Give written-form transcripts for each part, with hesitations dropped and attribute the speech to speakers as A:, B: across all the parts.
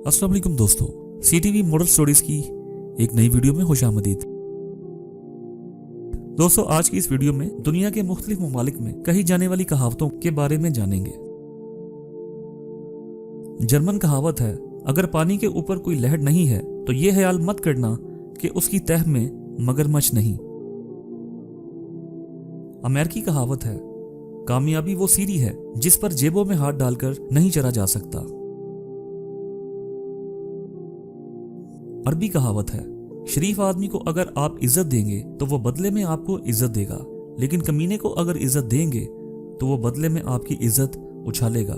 A: अस्सलाम वालेकुम दोस्तों, CTV मॉडल स्टोरीज की एक नई वीडियो में खुशामदीद। दोस्तों, आज की इस वीडियो में दुनिया के मुख्तलिफ ममालिक में कही जाने वाली कहावतों के बारे में जानेंगे। जर्मन कहावत है, अगर पानी के ऊपर कोई लहर नहीं है तो ये ख्याल मत करना कि उसकी तह में मगरमच्छ नहीं। अमेरिकी कहावत है, कामयाबी वो सीढ़ी है जिस पर जेबों में हाथ डालकर नहीं चढ़ा जा सकता। अरबी कहावत है, शरीफ आदमी को अगर आप इज्जत देंगे तो वो बदले में आपको इज्जत देगा, लेकिन कमीने को अगर इज्जत देंगे तो वो बदले में आपकी इज्जत उछालेगा।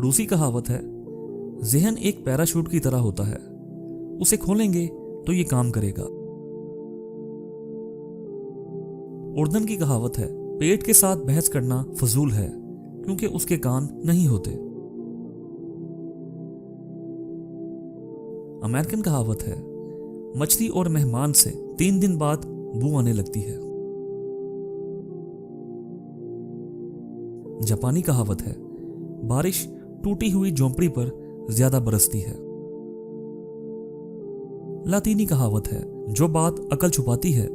A: रूसी कहावत है, ज़हन एक पैराशूट की तरह होता है, उसे खोलेंगे तो ये काम करेगा। उर्दन की कहावत है, पेट के साथ बहस करना फजूल है क्योंकि उसके कान नहीं होते। अमेरिकन कहावत है, मछली और मेहमान से 3 दिन बाद बू आने लगती है। जापानी कहावत है, बारिश टूटी हुई झोंपड़ी पर ज्यादा बरसती है। लातीनी कहावत है, जो बात अकल छुपाती है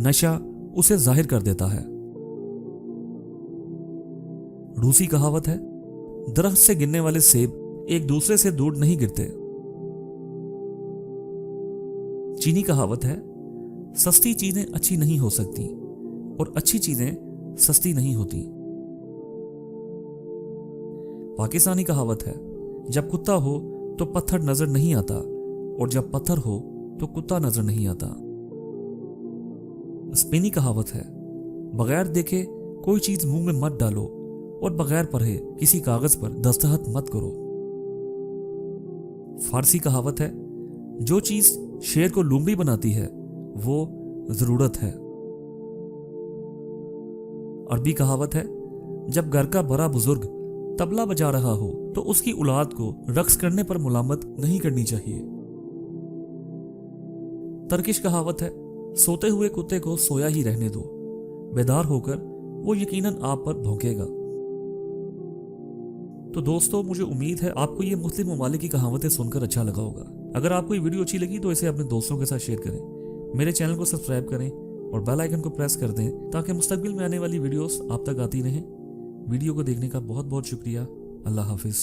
A: नशा उसे जाहिर कर देता है। रूसी कहावत है, दरख्त से गिरने वाले सेब एक दूसरे से दूर नहीं गिरते। चीनी कहावत है, सस्ती चीजें अच्छी नहीं हो सकती और अच्छी चीजें सस्ती नहीं होती। पाकिस्तानी कहावत है, जब कुत्ता हो तो पत्थर नजर नहीं आता और जब पत्थर हो तो कुत्ता नजर नहीं आता। स्पेनी कहावत है, बगैर देखे कोई चीज मुंह में मत डालो और बगैर पढ़े किसी कागज पर दस्तखत मत करो। फारसी कहावत है, जो चीज शेर को लूमड़ी बनाती है वो जरूरत है। अरबी कहावत है, जब घर का बड़ा बुजुर्ग तबला बजा रहा हो तो उसकी औलाद को रक्स करने पर मुलामत नहीं करनी चाहिए। तर्किश कहावत है, सोते हुए कुत्ते को सोया ही रहने दो, बेदार होकर वो यकीनन आप पर भौंकेगा। तो दोस्तों, मुझे उम्मीद है आपको ये मुस्लिम ममालिक की कहावतें सुनकर अच्छा लगा होगा। अगर आपको ये वीडियो अच्छी लगी तो इसे अपने दोस्तों के साथ शेयर करें, मेरे चैनल को सब्सक्राइब करें और बेल आइकन को प्रेस कर दें ताकि मुस्तकबिल में आने वाली वीडियोस आप तक आती रहें। वीडियो को देखने का बहुत बहुत शुक्रिया। अल्लाह हाफिज।